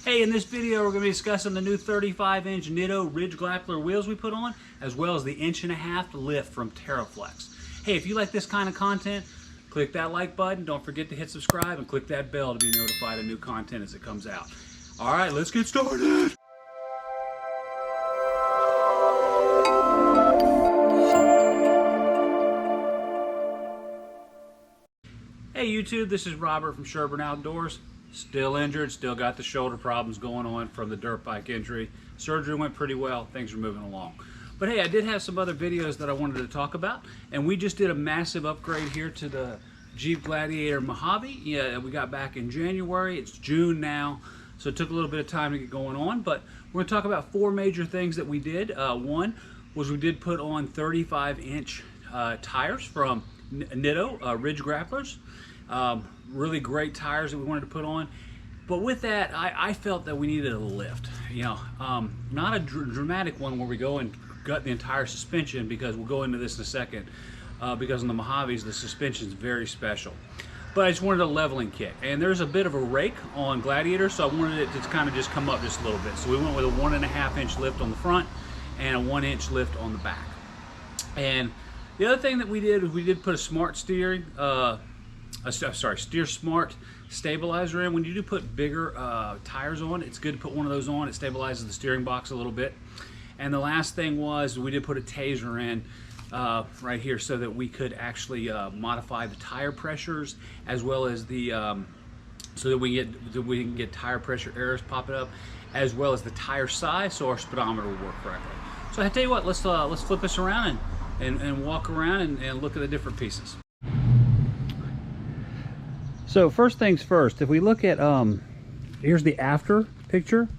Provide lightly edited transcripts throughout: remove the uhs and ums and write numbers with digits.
Hey, in this video we're going to be discussing the new 35-inch Nitto Ridge Grappler wheels we put on, as well as the 1.5-inch lift from Teraflex. Hey, if you like this kind of content, click that like button, don't forget to hit subscribe, and click that bell to be notified of new content as it comes out. Alright, let's get started! Hey YouTube, this is Robert from Sherburne Outdoors. Still injured, still got the shoulder problems going on from the dirt bike injury. Surgery went pretty well, things are moving along. But hey, I did have some other videos that I wanted to talk about, and we just did a massive upgrade here to the Jeep Gladiator Mojave. Yeah, we got back in January, it's June now, so it took a little bit of time to get going on, but we're going to talk about 4 major things that we did. One was we did put on 35-inch tires from Nitto Ridge Grapplers. Really great tires that we wanted to put on, but with that I felt that we needed a lift, you know, not a dramatic one where we go and gut the entire suspension, because we'll go into this in a second, because on the Mojaves the suspension is very special, but I just wanted a leveling kit, and there's a bit of a rake on Gladiator, so I wanted it to kind of just come up just a little bit, so we went with a 1.5-inch lift on the front and a 1-inch lift on the back. And the other thing that we did was we did put a smart steering Steer Smart stabilizer in. When you do put bigger tires on, it's good to put one of those on. It stabilizes the steering box a little bit. And the last thing was we did put a taser in right here, so that we could actually modify the tire pressures, as well as the so that we can get tire pressure errors popping up, as well as the tire size, so our speedometer will work correctly. So I tell you what, let's flip this around and walk around and look at the different pieces. So first things first, if we look at, here's the after picture,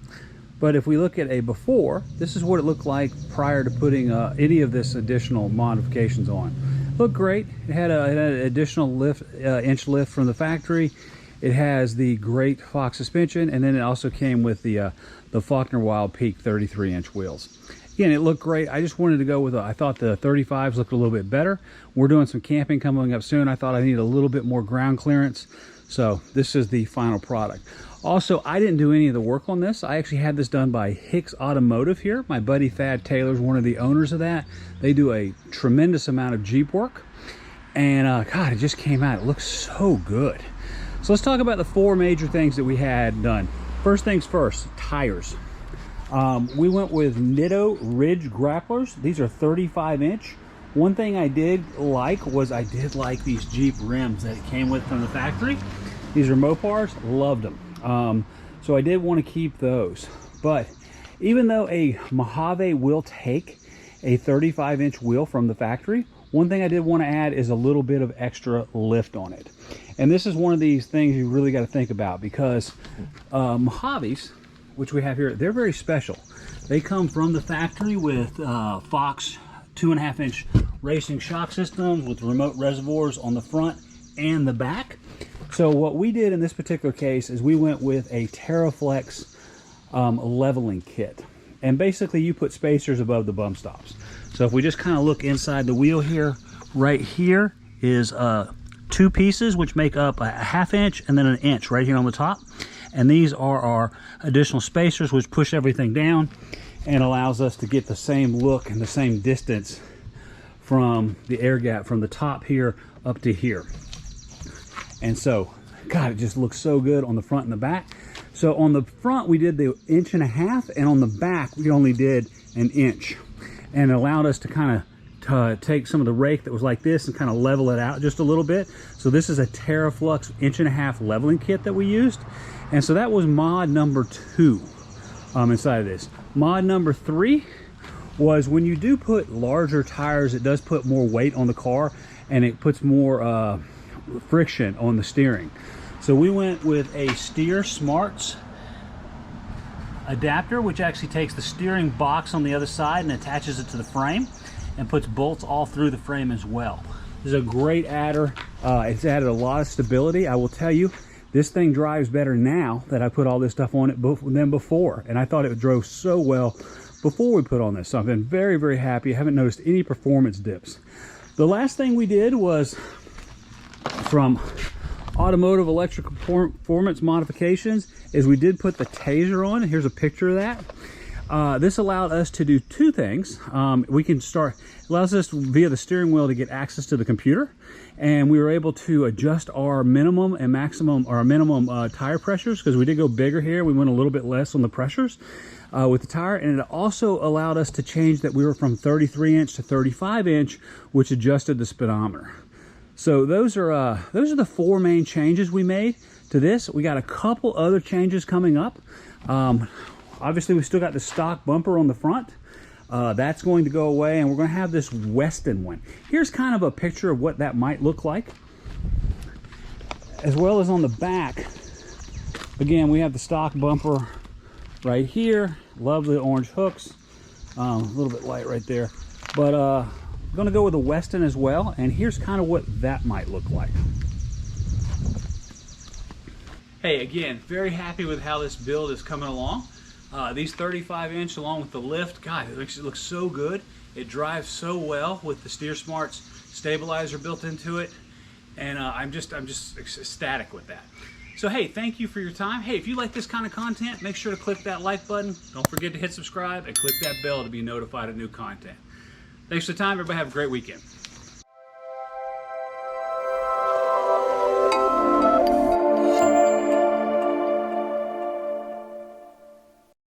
but if we look at a before, this is what it looked like prior to putting any of this additional modifications on. Looked great. It had an additional lift, inch lift from the factory. It has the great Fox suspension, and then it also came with the Faulkner Wild Peak 33-inch wheels. Again, it looked great. I just wanted to go with I thought the 35s looked a little bit better. We're doing some camping coming up soon. I thought I needed a little bit more ground clearance. So this is the final product. Also, I didn't do any of the work on this. I actually had this done by Hicks Automotive here. My buddy Thad Taylor is one of the owners of that. They do a tremendous amount of Jeep work. And God, it just came out. It looks so good. So let's talk about the 4 major things that we had done. First things first, tires. We went with Nitto Ridge Grapplers. These are 35-inch. One thing I did like was I did like these Jeep rims that it came with from the factory. These are Mopars, loved them. So I did want to keep those. But even though a Mojave will take a 35-inch wheel from the factory, one thing I did want to add is a little bit of extra lift on it. And this is one of these things you really got to think about, because Mojaves, which we have here, they're very special. They come from the factory with Fox 2.5-inch racing shock systems with remote reservoirs on the front and the back. So what we did in this particular case is we went with a Teraflex leveling kit. And basically you put spacers above the bump stops. So if we just kind of look inside the wheel here, right here is 2 pieces which make up a 1/2 inch and then an inch right here on the top. And these are our additional spacers which push everything down and allows us to get the same look and the same distance from the air gap from the top here up to here. And so, God, it just looks so good on the front and the back. So on the front we did the 1.5 inch, and on the back we only did an inch. And it allowed us to kind of take some of the rake that was like this and kind of level it out just a little bit. So this is a Teraflex 1.5-inch leveling kit that we used. And so that was mod number 2 inside of this. Mod number 3 was when you do put larger tires, it does put more weight on the car, and it puts more friction on the steering. So we went with a Steer Smart adapter, which actually takes the steering box on the other side and attaches it to the frame and puts bolts all through the frame as well. This is a great adder. It's added a lot of stability. I will tell you, this thing drives better now that I put all this stuff on it than before. And I thought it drove so well before we put on this. So I've been very, very happy. I haven't noticed any performance dips. The last thing we did was from automotive electrical performance modifications is we did put the taser on. Here's a picture of that. This allowed us to do two things. We can start, allows us via the steering wheel to get access to the computer, and we were able to adjust our minimum and maximum, or our minimum tire pressures, because we did go bigger here. We went a little bit less on the pressures with the tire, and it also allowed us to change that we were from 33 inch to 35 inch, which adjusted the speedometer. So those are the four main changes we made to this. We got a couple other changes coming up. Obviously, we still got the stock bumper on the front. That's going to go away, and we're going to have this Weston one. Here's kind of a picture of what that might look like. As well as on the back, again, we have the stock bumper right here. Love the orange hooks. A little bit light right there. But I'm going to go with the Weston as well, and here's kind of what that might look like. Hey, again, very happy with how this build is coming along. These 35 inch along with the lift, God, it looks so good. It drives so well with the Steer Smart's stabilizer built into it, and I'm just ecstatic with that. So hey, thank you for your time. Hey, if you like this kind of content, make sure to click that like button. Don't forget to hit subscribe and click that bell to be notified of new content. Thanks for the time. Everybody have a great weekend.